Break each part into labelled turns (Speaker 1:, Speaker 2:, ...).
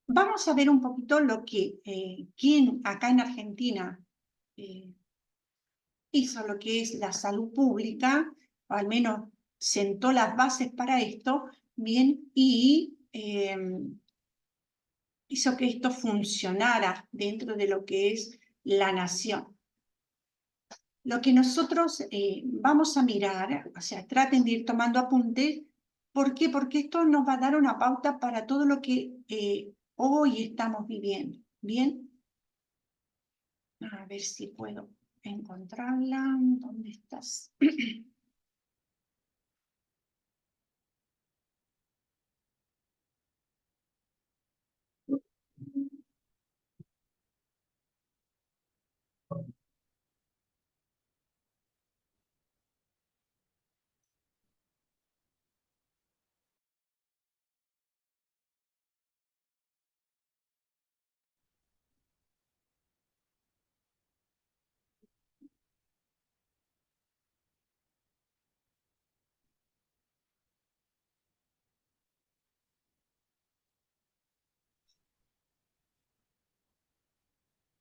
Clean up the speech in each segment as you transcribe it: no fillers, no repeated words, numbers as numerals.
Speaker 1: vamos a ver un poquito lo que quién acá en Argentina hizo lo que es la salud pública, o al menos sentó las bases para esto, bien, y hizo que esto funcionara dentro de lo que es la nación. Lo que nosotros vamos a mirar, o sea, traten de ir tomando apuntes. ¿Por qué? Porque esto nos va a dar una pauta para todo lo que hoy estamos viviendo. ¿Bien? A ver si puedo encontrarla. ¿Dónde estás?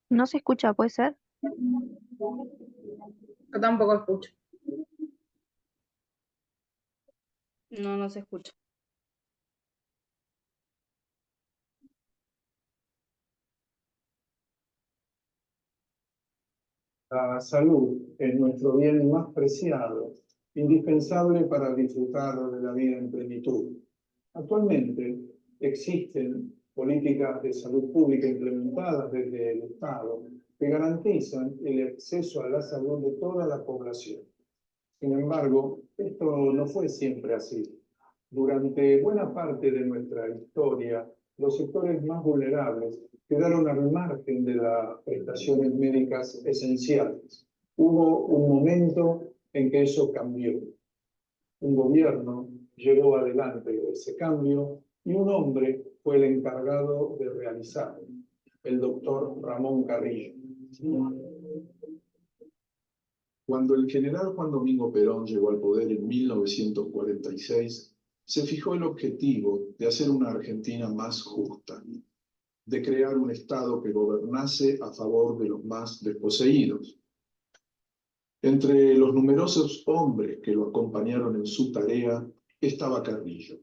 Speaker 2: No se escucha, ¿puede ser?
Speaker 3: Yo tampoco escucho.
Speaker 4: No, no se escucha.
Speaker 5: La salud es nuestro bien más preciado, indispensable para disfrutar de la vida en plenitud. Actualmente existen políticas de salud pública implementadas desde el Estado que garantizan el acceso a la salud de toda la población. Sin embargo, esto no fue siempre así. Durante buena parte de nuestra historia, los sectores más vulnerables quedaron al margen de las prestaciones médicas esenciales. Hubo un momento en que eso cambió. Un gobierno llevó adelante ese cambio y un hombre fue el encargado de realizarlo, el doctor Ramón Carrillo.
Speaker 6: Cuando el general Juan Domingo Perón llegó al poder en 1946, se fijó el objetivo de hacer una Argentina más justa, de crear un Estado que gobernase a favor de los más desposeídos. Entre los numerosos hombres que lo acompañaron en su tarea estaba Carrillo.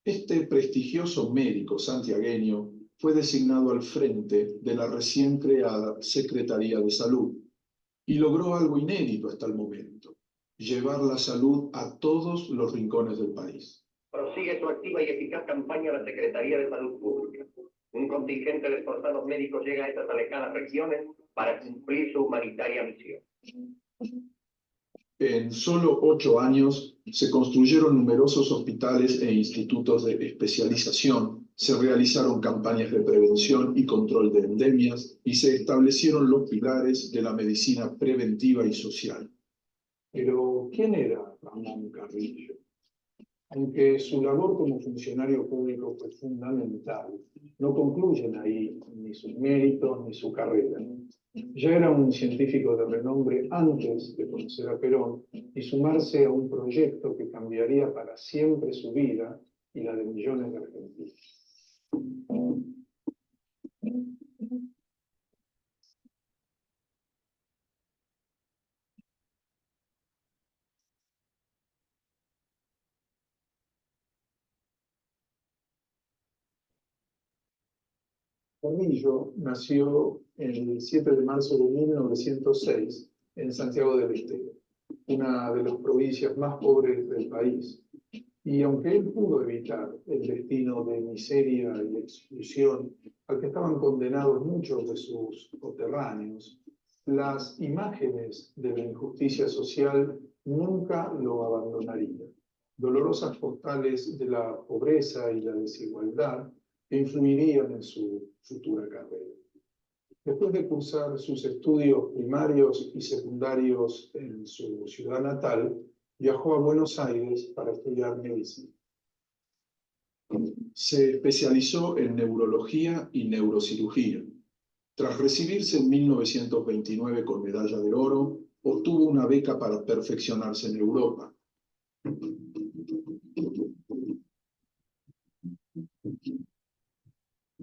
Speaker 6: Este prestigioso médico santiagueño fue designado al frente de la recién creada Secretaría de Salud y logró algo inédito hasta el momento: llevar la salud a todos los rincones del país.
Speaker 7: Prosigue su activa y eficaz campaña la Secretaría de Salud Pública. Un contingente de esforzados médicos llega a estas alejadas regiones para cumplir su humanitaria misión.
Speaker 6: En solo 8 años se construyeron numerosos hospitales e institutos de especialización, se realizaron campañas de prevención y control de endemias y se establecieron los pilares de la medicina preventiva y social.
Speaker 5: Pero, ¿quién era Ramón Carrillo? Aunque su labor como funcionario público fue fundamental, no concluyen ahí ni sus méritos ni su carrera. Ya era un científico de renombre antes de conocer a Perón y sumarse a un proyecto que cambiaría para siempre su vida y la de millones de argentinos. Carrillo nació el 7 de marzo de 1906 en Santiago del Estero, una de las provincias más pobres del país. Y aunque él pudo evitar el destino de miseria y exclusión al que estaban condenados muchos de sus coterráneos, las imágenes de la injusticia social nunca lo abandonarían. Dolorosas postales de la pobreza y la desigualdad que influirían en su futura carrera. Después de cursar sus estudios primarios y secundarios en su ciudad natal, viajó a Buenos Aires para estudiar medicina.
Speaker 6: Se especializó en neurología y neurocirugía. Tras recibirse en 1929 con medalla de oro, obtuvo una beca para perfeccionarse en Europa.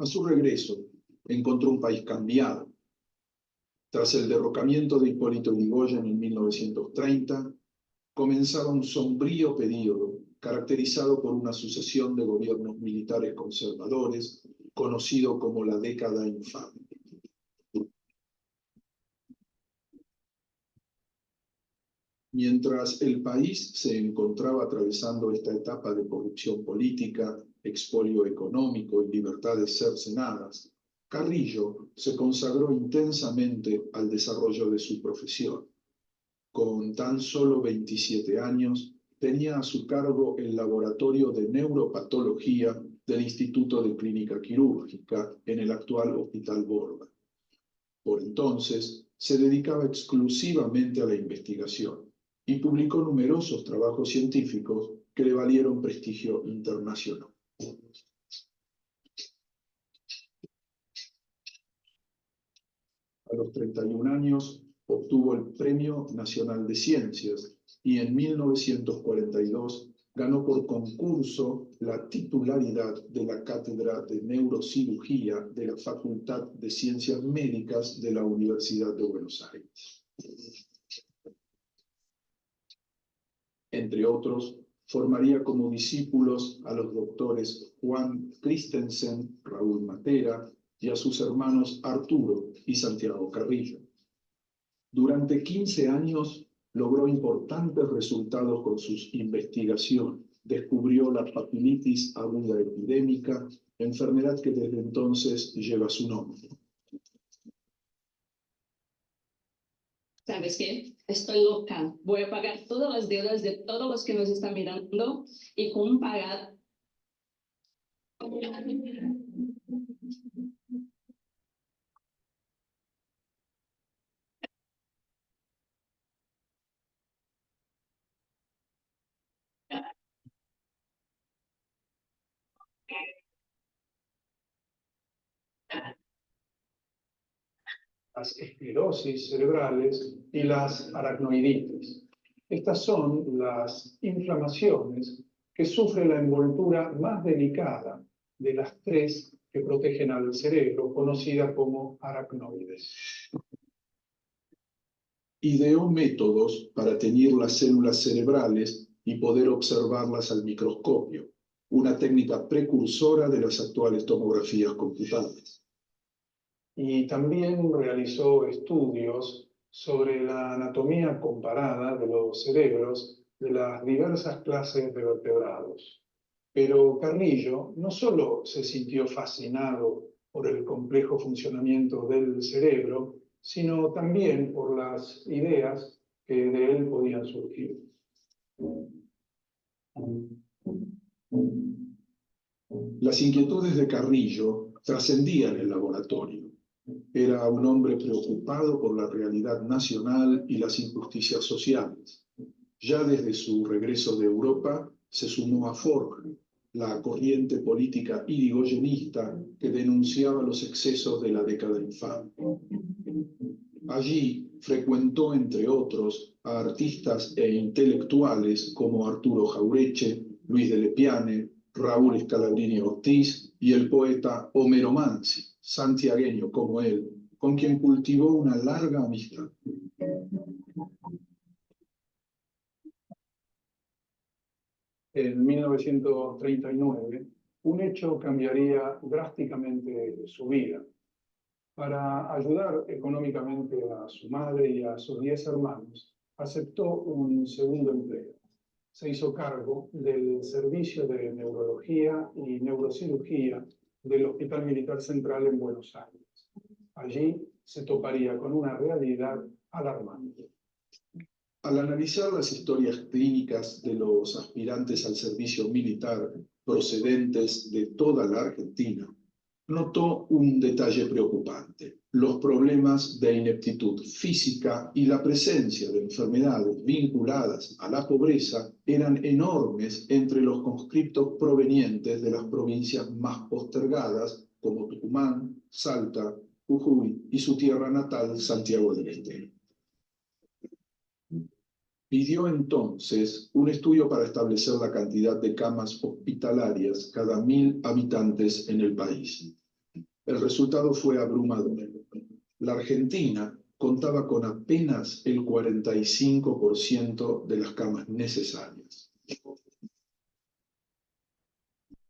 Speaker 6: A su regreso, encontró un país cambiado. Tras el derrocamiento de Hipólito Yrigoyen en 1930, comenzaba un sombrío período caracterizado por una sucesión de gobiernos militares conservadores, conocido como la década infame. Mientras el país se encontraba atravesando esta etapa de corrupción política, expolio económico y libertades cercenadas, Carrillo se consagró intensamente al desarrollo de su profesión. Con tan solo 27 años, tenía a su cargo el laboratorio de neuropatología del Instituto de Clínica Quirúrgica en el actual Hospital Borda. Por entonces, se dedicaba exclusivamente a la investigación y publicó numerosos trabajos científicos que le valieron prestigio internacional. A los 31 años obtuvo el Premio Nacional de Ciencias y en 1942 ganó por concurso la titularidad de la Cátedra de Neurocirugía de la Facultad de Ciencias Médicas de la Universidad de Buenos Aires. Entre otros, formaría como discípulos a los doctores Juan Christensen, Raúl Matera y a sus hermanos Arturo y Santiago Carrillo. Durante 15 años logró importantes resultados con sus investigaciones. Descubrió la papilitis aguda epidémica, enfermedad que desde entonces lleva su nombre.
Speaker 2: ¿Sabes qué? Estoy loca. Voy a pagar todas las deudas de todos los que nos están mirando y con pagar.
Speaker 5: Las esclerosis cerebrales y las aracnoiditis. Estas son las inflamaciones que sufre la envoltura más delicada de las tres que protegen al cerebro, conocida como aracnoides.
Speaker 6: Ideó métodos para teñir las células cerebrales y poder observarlas al microscopio, una técnica precursora de las actuales tomografías computables.
Speaker 5: Y también realizó estudios sobre la anatomía comparada de los cerebros de las diversas clases de vertebrados. Pero Carrillo no solo se sintió fascinado por el complejo funcionamiento del cerebro, sino también por las ideas que de él podían surgir.
Speaker 6: Las inquietudes de Carrillo trascendían el laboratorio. Era un hombre preocupado por la realidad nacional y las injusticias sociales. Ya desde su regreso de Europa se sumó a Forja, la corriente política irigoyenista que denunciaba los excesos de la década infame. Allí frecuentó, entre otros, a artistas e intelectuales como Arturo Jaureche, Luis de Lepiane, Raúl Scalabrini Ortiz y el poeta Homero Manzi, santiagueño como él, con quien cultivó una larga amistad.
Speaker 5: En 1939, un hecho cambiaría drásticamente su vida. Para ayudar económicamente a su madre y a sus 10 hermanos, aceptó un segundo empleo. Se hizo cargo del servicio de neurología y neurocirugía del Hospital Militar Central en Buenos Aires. Allí se toparía con una realidad alarmante.
Speaker 6: Al analizar las historias clínicas de los aspirantes al servicio militar procedentes de toda la Argentina, notó un detalle preocupante: los problemas de ineptitud física y la presencia de enfermedades vinculadas a la pobreza eran enormes entre los conscriptos provenientes de las provincias más postergadas, como Tucumán, Salta, Jujuy y su tierra natal, Santiago del Estero. Pidió entonces un estudio para establecer la cantidad de camas hospitalarias cada 1000 habitantes en el país. El resultado fue abrumador. La Argentina contaba con apenas el 45% de las camas necesarias.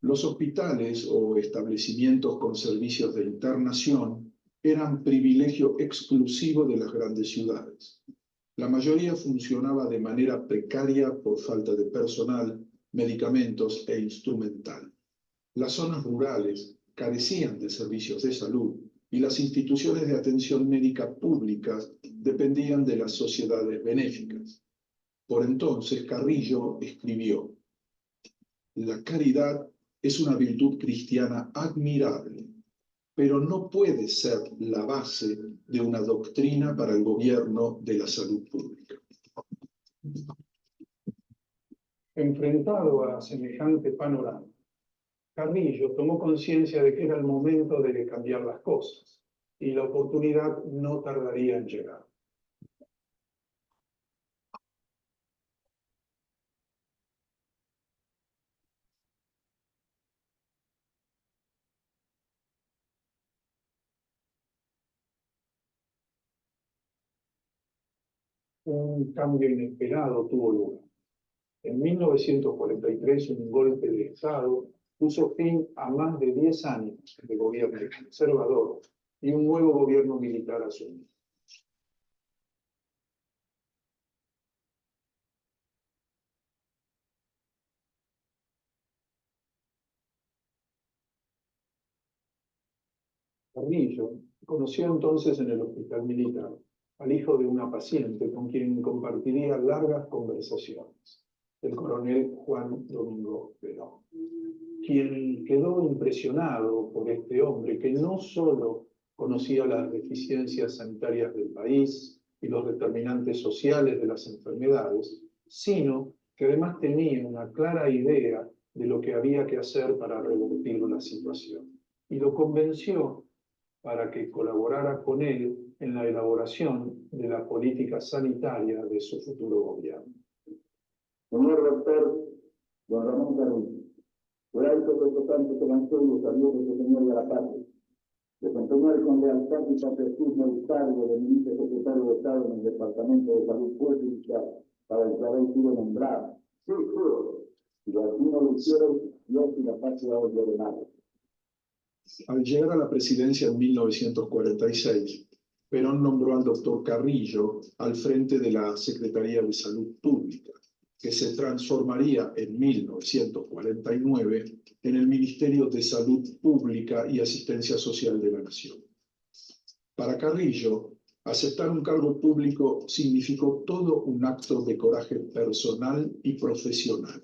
Speaker 6: Los hospitales o establecimientos con servicios de internación eran privilegio exclusivo de las grandes ciudades. La mayoría funcionaba de manera precaria por falta de personal, medicamentos e instrumental. Las zonas rurales carecían de servicios de salud y las instituciones de atención médica públicas dependían de las sociedades benéficas. Por entonces Carrillo escribió: la caridad es una virtud cristiana admirable, pero no puede ser la base de una doctrina para el gobierno de la salud pública.
Speaker 5: Enfrentado a semejante panorama, Carrillo tomó conciencia de que era el momento de cambiar las cosas y la oportunidad no tardaría en llegar. Un cambio inesperado tuvo lugar. En 1943, un golpe de Estado puso fin a más de 10 años de gobierno conservador y un nuevo gobierno militar asumió. Carrillo conoció entonces en el hospital militar al hijo de una paciente con quien compartiría largas conversaciones, el coronel Juan Domingo Perón, quien quedó impresionado por este hombre que no solo conocía las deficiencias sanitarias del país y los determinantes sociales de las enfermedades, sino que además tenía una clara idea de lo que había que hacer para revertir la situación. Y lo convenció para que colaborara con él en la elaboración de la política sanitaria de su futuro gobierno.
Speaker 3: Señor doctor don Ramón Carrillo, fue alto representante que lanzó y los saludos de Señor de la Patria. Desempeñar con lealtad y patriotismo el cargo de ministro secretario de Estado en el Departamento de Salud Pública para el que habéis sido nombrado. Sí, juro. Si así no lo hicieron, Dios y la patria os lo demanden.
Speaker 6: Al llegar a la presidencia en 1946, Perón nombró al doctor Carrillo al frente de la Secretaría de Salud Pública, que se transformaría en 1949 en el Ministerio de Salud Pública y Asistencia Social de la Nación. Para Carrillo, aceptar un cargo público significó todo un acto de coraje personal y profesional.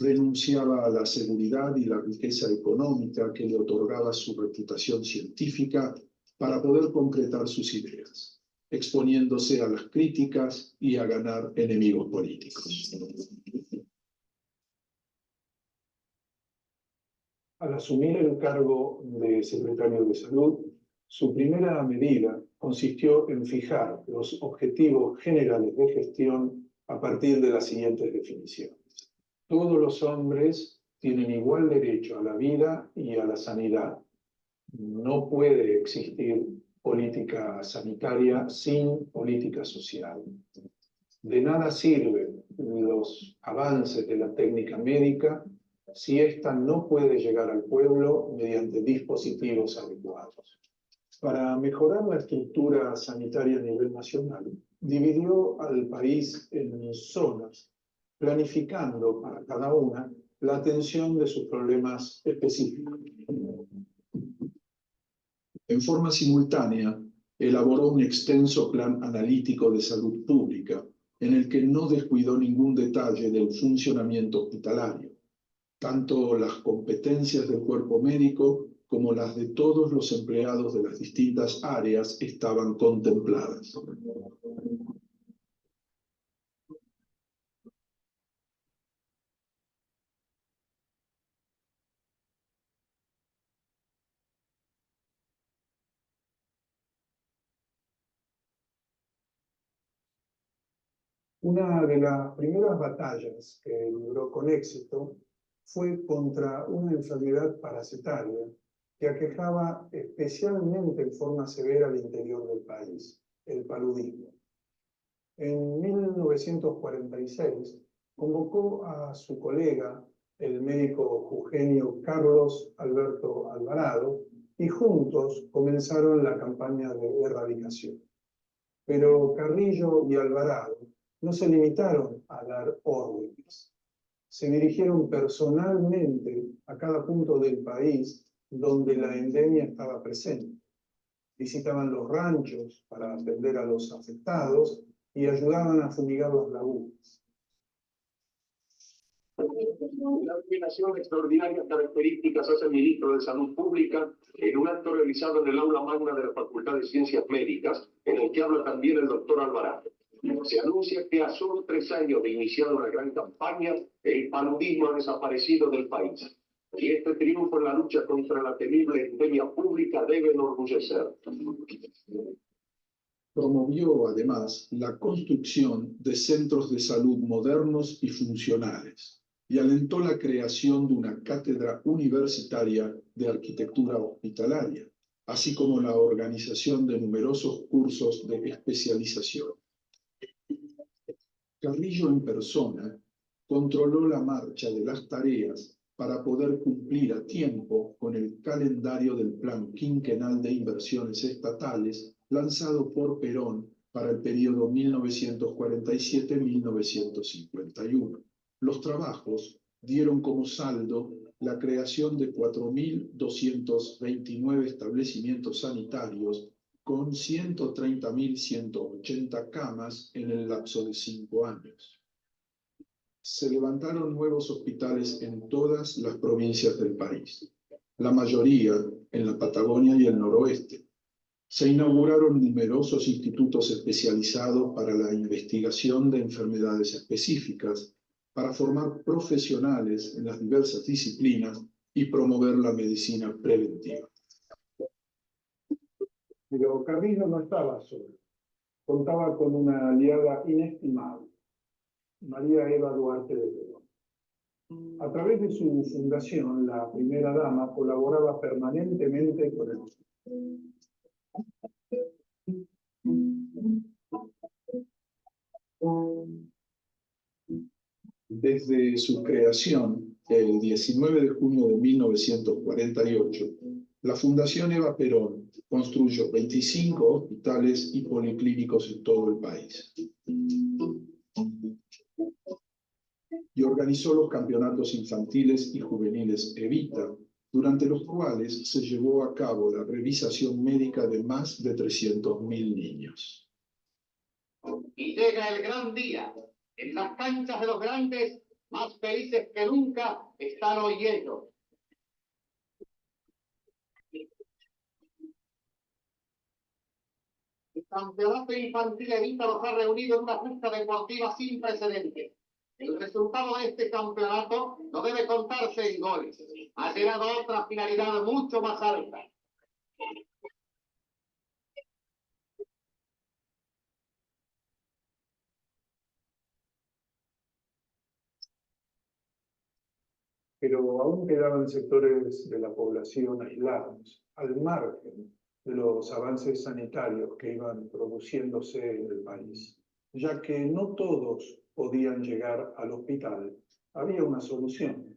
Speaker 6: Renunciaba a la seguridad y la riqueza económica que le otorgaba su reputación científica para poder concretar sus ideas, exponiéndose a las críticas y a ganar enemigos políticos.
Speaker 5: Al asumir el cargo de secretario de Salud, su primera medida consistió en fijar los objetivos generales de gestión a partir de las siguientes definiciones. Todos los hombres tienen igual derecho a la vida y a la sanidad. No puede existir política sanitaria sin política social. De nada sirven los avances de la técnica médica si ésta no puede llegar al pueblo mediante dispositivos adecuados. Para mejorar la estructura sanitaria a nivel nacional, dividió al país en zonas, planificando para cada una la atención de sus problemas específicos.
Speaker 6: En forma simultánea, elaboró un extenso plan analítico de salud pública, en el que no descuidó ningún detalle del funcionamiento hospitalario. Tanto las competencias del cuerpo médico como las de todos los empleados de las distintas áreas estaban contempladas.
Speaker 5: Una de las primeras batallas que libró con éxito fue contra una enfermedad parasitaria que aquejaba especialmente en forma severa al interior del país, el paludismo. En 1946 convocó a su colega, el médico jujeño Carlos Alberto Alvarado, y juntos comenzaron la campaña de erradicación. Pero Carrillo y Alvarado no se limitaron a dar órdenes. Se dirigieron personalmente a cada punto del país donde la endemia estaba presente. Visitaban los ranchos para atender a los afectados y ayudaban a fumigar las lagunas.
Speaker 3: Una combinación de extraordinarias características hace el ministro de Salud Pública en un acto realizado en el aula magna de la Facultad de Ciencias Médicas, en el que habla también el doctor Alvarado. Se anuncia que a solo 3 años de iniciar una gran campaña, el paludismo ha desaparecido del país. Y este triunfo en la lucha contra la temible endemia pública debe enorgullecer.
Speaker 6: Promovió además la construcción de centros de salud modernos y funcionales y alentó la creación de una cátedra universitaria de arquitectura hospitalaria, así como la organización de numerosos cursos de especialización. Carrillo en persona controló la marcha de las tareas para poder cumplir a tiempo con el calendario del Plan Quinquenal de Inversiones Estatales lanzado por Perón para el periodo 1947-1951. Los trabajos dieron como saldo la creación de 4.229 establecimientos sanitarios con 130.180 camas en el lapso de 5 años. Se levantaron nuevos hospitales en todas las provincias del país, la mayoría en la Patagonia y el noroeste. Se inauguraron numerosos institutos especializados para la investigación de enfermedades específicas, para formar profesionales en las diversas disciplinas y promover la medicina preventiva.
Speaker 5: Pero Carrillo no estaba solo. Contaba con una aliada inestimable, María Eva Duarte de Perón. A través de su fundación, la primera dama colaboraba permanentemente con él.
Speaker 6: Desde su creación, el 19 de junio de 1948, la Fundación Eva Perón construyó 25 hospitales y policlínicos en todo el país. Y organizó los campeonatos infantiles y juveniles Evita, durante los cuales se llevó a cabo la revisación médica de más de 300.000 niños.
Speaker 7: Y llega el gran día. En las canchas de los grandes, más felices que nunca, están hoy ellos. El campeonato infantil Evita los ha reunido en una justa deportiva sin precedentes. El resultado de este campeonato no debe contarse en goles. Ha llegado a otra finalidad mucho más alta.
Speaker 5: Pero aún quedaban sectores de la población aislados, al margen de los avances sanitarios que iban produciéndose en el país. Ya que no todos podían llegar al hospital, había una solución: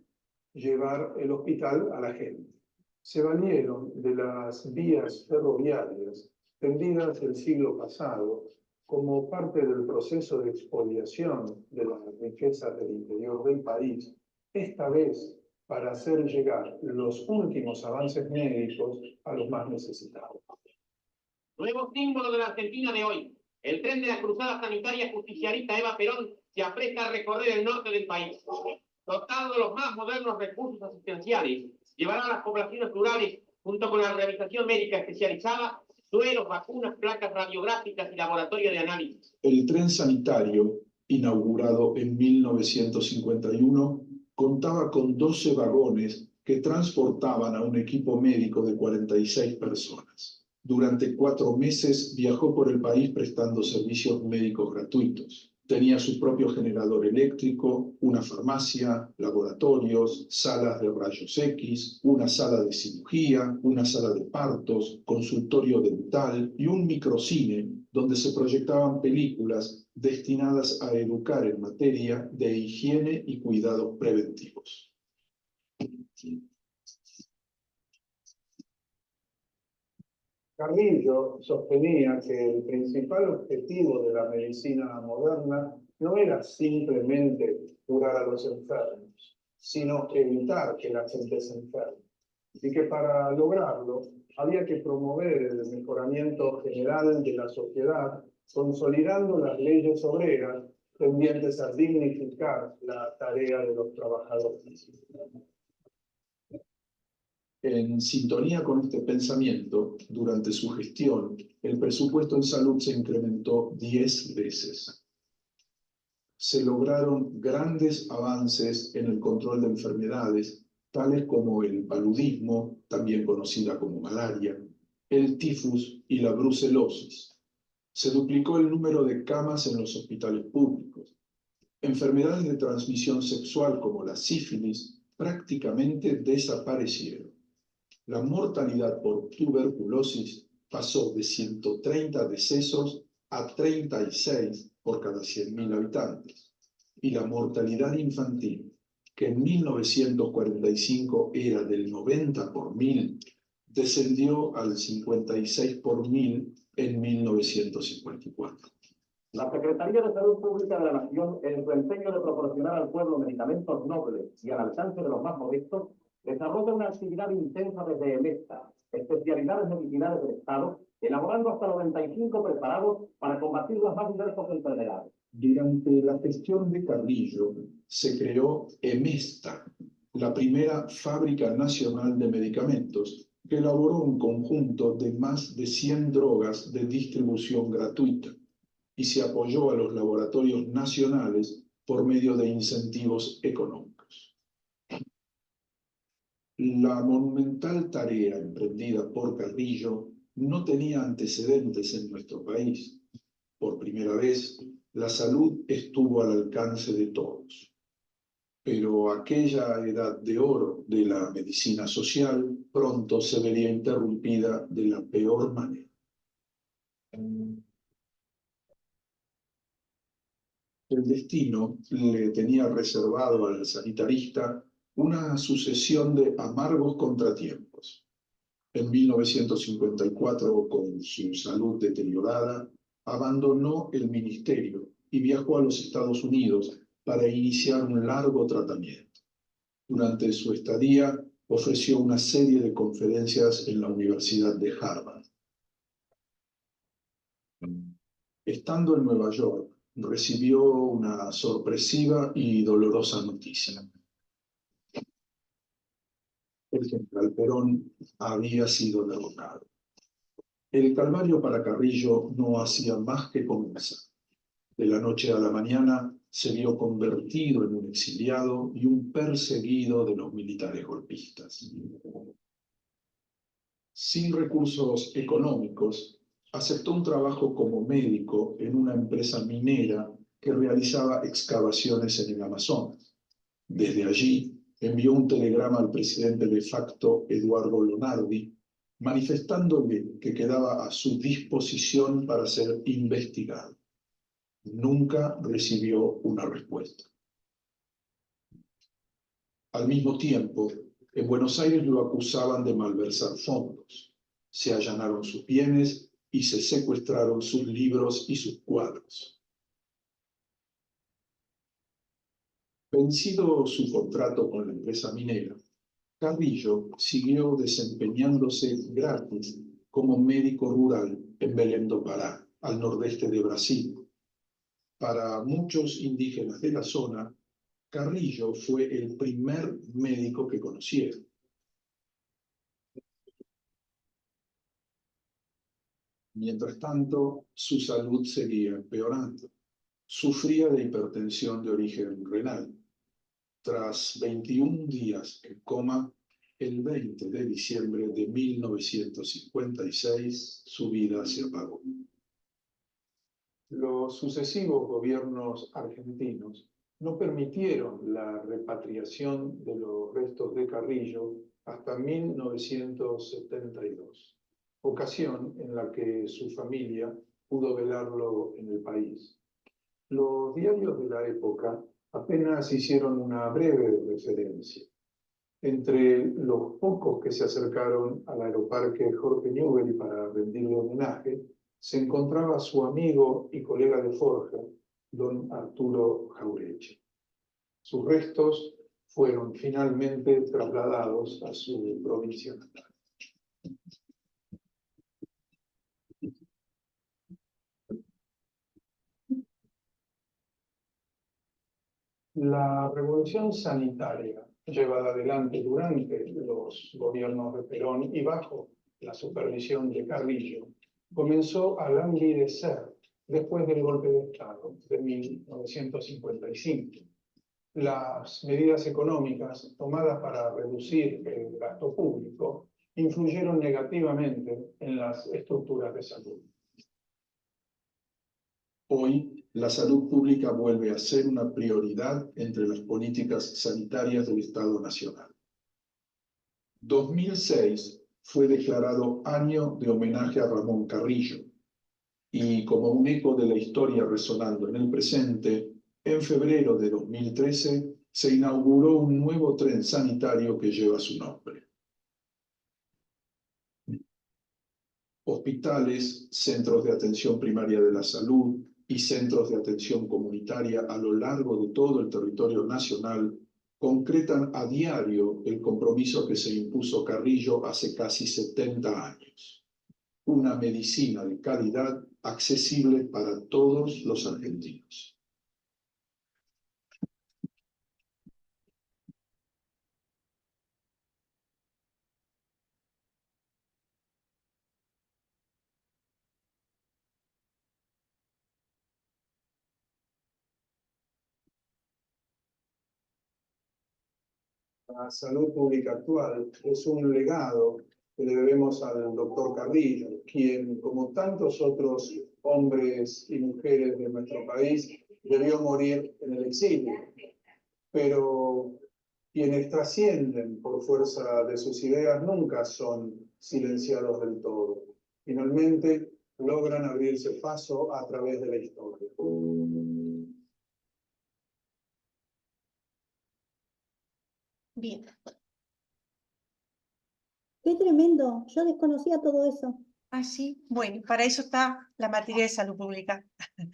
Speaker 5: llevar el hospital a la gente. Se valieron de las vías ferroviarias tendidas el siglo pasado como parte del proceso de expoliación de las riquezas del interior del país, esta vez para hacer llegar los últimos avances médicos a los más necesitados.
Speaker 7: Nuevo símbolo de la Argentina de hoy. El tren de la cruzada sanitaria justicialista Eva Perón se apresta a recorrer el norte del país. Dotado de los más modernos recursos asistenciales, llevará a las poblaciones rurales, junto con la realización médica especializada, sueros, vacunas, placas radiográficas y laboratorio de análisis.
Speaker 6: El tren sanitario, inaugurado en 1951, contaba con 12 vagones que transportaban a un equipo médico de 46 personas. Durante 4 meses viajó por el país prestando servicios médicos gratuitos. Tenía su propio generador eléctrico, una farmacia, laboratorios, salas de rayos X, una sala de cirugía, una sala de partos, consultorio dental y un microcine donde se proyectaban películas destinadas a educar en materia de higiene y cuidados preventivos.
Speaker 5: Carrillo sostenía que el principal objetivo de la medicina moderna no era simplemente curar a los enfermos, sino evitar que la gente se enferme. Y que para lograrlo había que promover el mejoramiento general de la sociedad, consolidando las leyes obreras tendientes a dignificar la tarea de los trabajadores.
Speaker 6: En sintonía con este pensamiento, durante su gestión, el presupuesto en salud se incrementó 10 veces. Se lograron grandes avances en el control de enfermedades, tales como el paludismo, también conocida como malaria, el tifus y la brucelosis. Se duplicó el número de camas en los hospitales públicos. Enfermedades de transmisión sexual como la sífilis prácticamente desaparecieron. La mortalidad por tuberculosis pasó de 130 decesos a 36 por cada 100.000 habitantes. Y la mortalidad infantil, que en 1945 era del 90 por 1000, descendió al 56 por 1000 en 1954.
Speaker 3: La Secretaría de Salud Pública de la Nación, en su empeño de proporcionar al pueblo medicamentos nobles y al alcance de los más modestos, desarrolla una actividad intensa desde EMESTA, especialidades medicinales del Estado, elaborando hasta 95 preparados para combatir las más diversas enfermedades.
Speaker 6: Durante la gestión de Carrillo se creó EMESTA, la primera fábrica nacional de medicamentos, que elaboró un conjunto de más de 100 drogas de distribución gratuita y se apoyó a los laboratorios nacionales por medio de incentivos económicos. La monumental tarea emprendida por Carrillo no tenía antecedentes en nuestro país. Por primera vez, la salud estuvo al alcance de todos. Pero aquella edad de oro de la medicina social pronto se vería interrumpida de la peor manera. El destino le tenía reservado al sanitarista una sucesión de amargos contratiempos. En 1954, con su salud deteriorada, abandonó el ministerio y viajó a los Estados Unidos para iniciar un largo tratamiento. Durante su estadía, ofreció una serie de conferencias en la Universidad de Harvard. Estando en Nueva York, recibió una sorpresiva y dolorosa noticia. El general Perón había sido derrocado. El calvario para Carrillo no hacía más que comenzar. De la noche a la mañana se vio convertido en un exiliado y un perseguido de los militares golpistas. Sin recursos económicos, aceptó un trabajo como médico en una empresa minera que realizaba excavaciones en el Amazonas. Desde allí envió un telegrama al presidente de facto, Eduardo Lonardi, manifestándole que quedaba a su disposición para ser investigado. Nunca recibió una respuesta. Al mismo tiempo, en Buenos Aires lo acusaban de malversar fondos. Se allanaron sus bienes y se secuestraron sus libros y sus cuadros. Vencido su contrato con la empresa minera, Carrillo siguió desempeñándose gratis como médico rural en Belém do Pará, al nordeste de Brasil. Para muchos indígenas de la zona, Carrillo fue el primer médico que conocieron. Mientras tanto, su salud seguía empeorando. Sufría de hipertensión de origen renal. Tras 21 días en coma, el 20 de diciembre de 1956, su vida se apagó.
Speaker 5: Los sucesivos gobiernos argentinos no permitieron la repatriación de los restos de Carrillo hasta 1972, ocasión en la que su familia pudo velarlo en el país. Los diarios de la época apenas hicieron una breve referencia. Entre los pocos que se acercaron al aeroparque Jorge Newbery para rendirle homenaje, se encontraba su amigo y colega de forja, don Arturo Jaureche. Sus restos fueron finalmente trasladados a su provincia natal. La revolución sanitaria llevada adelante durante los gobiernos de Perón y bajo la supervisión de Carrillo comenzó a languidecer después del golpe de Estado de 1955. Las medidas económicas tomadas para reducir el gasto público influyeron negativamente en las estructuras de salud.
Speaker 6: Hoy, la salud pública vuelve a ser una prioridad entre las políticas sanitarias del Estado Nacional. 2006 fue declarado Año de Homenaje a Ramón Carrillo, y como un eco de la historia resonando en el presente, en febrero de 2013 se inauguró un nuevo tren sanitario que lleva su nombre. Hospitales, centros de atención primaria de la salud y centros de atención comunitaria a lo largo de todo el territorio nacional concretan a diario el compromiso que se impuso Carrillo hace casi 70 años. Una medicina de calidad accesible para todos los argentinos.
Speaker 5: La salud pública actual es un legado que le debemos al doctor Carrillo, quien, como tantos otros hombres y mujeres de nuestro país, debió morir en el exilio. Pero quienes trascienden por fuerza de sus ideas nunca son silenciados del todo. Finalmente, logran abrirse paso a través de la historia.
Speaker 1: Bien.
Speaker 8: ¡Qué tremendo! Yo desconocía todo eso.
Speaker 1: Ah, sí. Bueno, para eso está la materia de salud pública.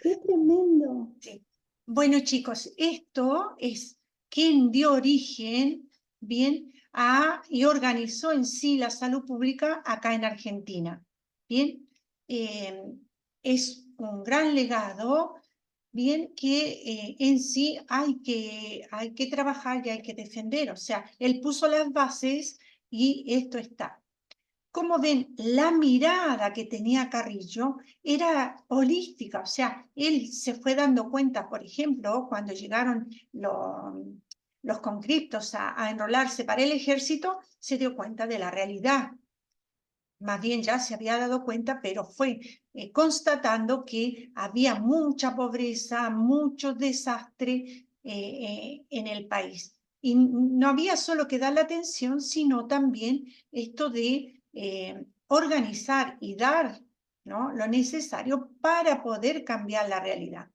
Speaker 8: ¡Qué tremendo!
Speaker 1: Sí. Bueno, chicos, esto es quien dio origen, bien, y organizó en sí la salud pública acá en Argentina. Bien, es un gran legado, bien, que en sí hay que trabajar y hay que defender. O sea, él puso las bases y esto está. Como ven, la mirada que tenía Carrillo era holística, o sea, él se fue dando cuenta, por ejemplo, cuando llegaron los conscriptos a enrolarse para el ejército, se dio cuenta de la realidad. Más bien ya se había dado cuenta, pero fue constatando que había mucha pobreza, mucho desastre en el país. Y no había solo que dar la atención, sino también esto de organizar y dar, ¿no?, lo necesario para poder cambiar la realidad.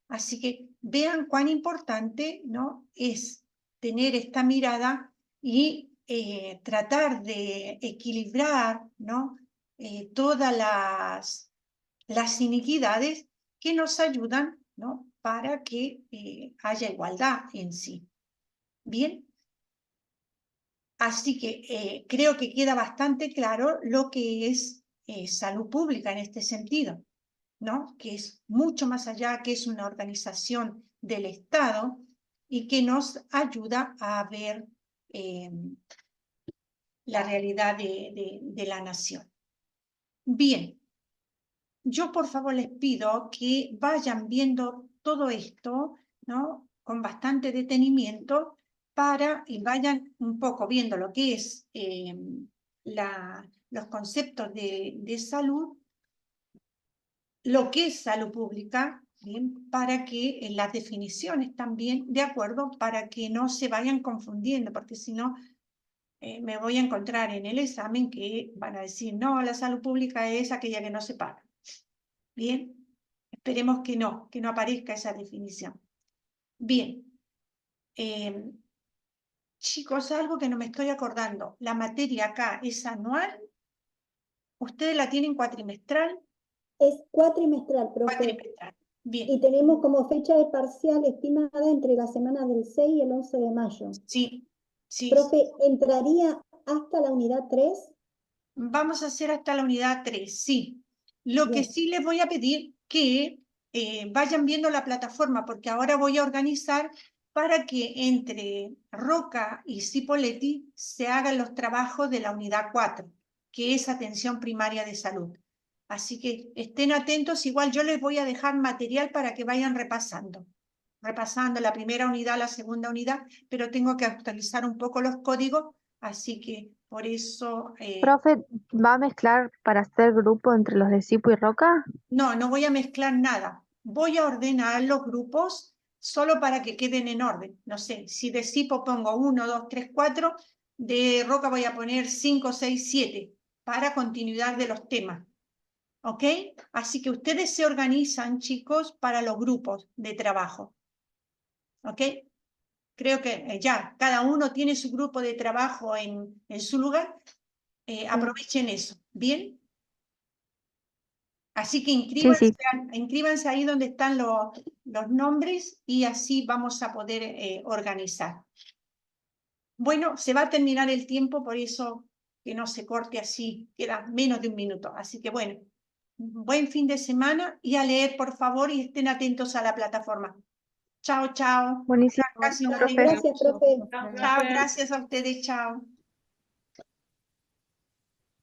Speaker 1: Así que vean cuán importante, ¿no?, es tener esta mirada y tratar de equilibrar, ¿no?, todas las iniquidades que nos ayudan, ¿no?, para que haya igualdad en sí. Bien. Así que creo que queda bastante claro lo que es salud pública en este sentido, ¿no?, que es mucho más allá, que es una organización del Estado y que nos ayuda a ver la realidad de la nación. Bien, yo por favor les pido que vayan viendo todo esto, ¿no?, con bastante detenimiento, y vayan un poco viendo lo que es los conceptos de salud, lo que es salud pública, ¿bien? Para que las definiciones también, de acuerdo, para que no se vayan confundiendo, porque si no, me voy a encontrar en el examen que van a decir, no, la salud pública es aquella que no se paga. Bien, esperemos que no aparezca esa definición. Bien, chicos, algo que no me estoy acordando, la materia acá es anual, ustedes la tienen cuatrimestral.
Speaker 8: Es cuatrimestral, profe.
Speaker 1: Cuatrimestral, bien.
Speaker 8: Y tenemos como fecha de parcial estimada entre la semana del 6 y el 11 de mayo.
Speaker 1: Sí, sí.
Speaker 8: Profe, ¿entraría hasta la unidad 3?
Speaker 1: Vamos a hacer hasta la unidad 3, sí. Lo que
Speaker 8: Bien.
Speaker 1: sí les voy a pedir que vayan viendo la plataforma, porque ahora voy a organizar para que entre Roca y Cipolletti se hagan los trabajos de la unidad 4, que es atención primaria de salud. Así que estén atentos, igual yo les voy a dejar material para que vayan repasando la primera unidad, la segunda unidad, pero tengo que actualizar un poco los códigos, así que por eso...
Speaker 4: Profe, ¿va a mezclar para hacer grupo entre los de Cipo y Roca?
Speaker 1: No voy a mezclar nada. Voy a ordenar los grupos solo para que queden en orden. No sé, si de Cipo pongo 1, 2, 3, 4, de Roca voy a poner 5, 6, 7, para continuidad de los temas. ¿Ok? Así que ustedes se organizan, chicos, para los grupos de trabajo. ¿Ok? Creo que ya cada uno tiene su grupo de trabajo en su lugar. Aprovechen eso. ¿Bien? Así que inscríbanse ahí donde están los nombres y así vamos a poder organizar. Bueno, se va a terminar el tiempo, por eso que no se corte así, queda menos de un minuto. Así que bueno, buen fin de semana y a leer, por favor, y estén atentos a la plataforma. Chao, chao.
Speaker 4: Buenísimo.
Speaker 1: Casi no
Speaker 4: Profe.
Speaker 1: tengo-
Speaker 8: Gracias, profe.
Speaker 1: Chao, gracias a ustedes, chao.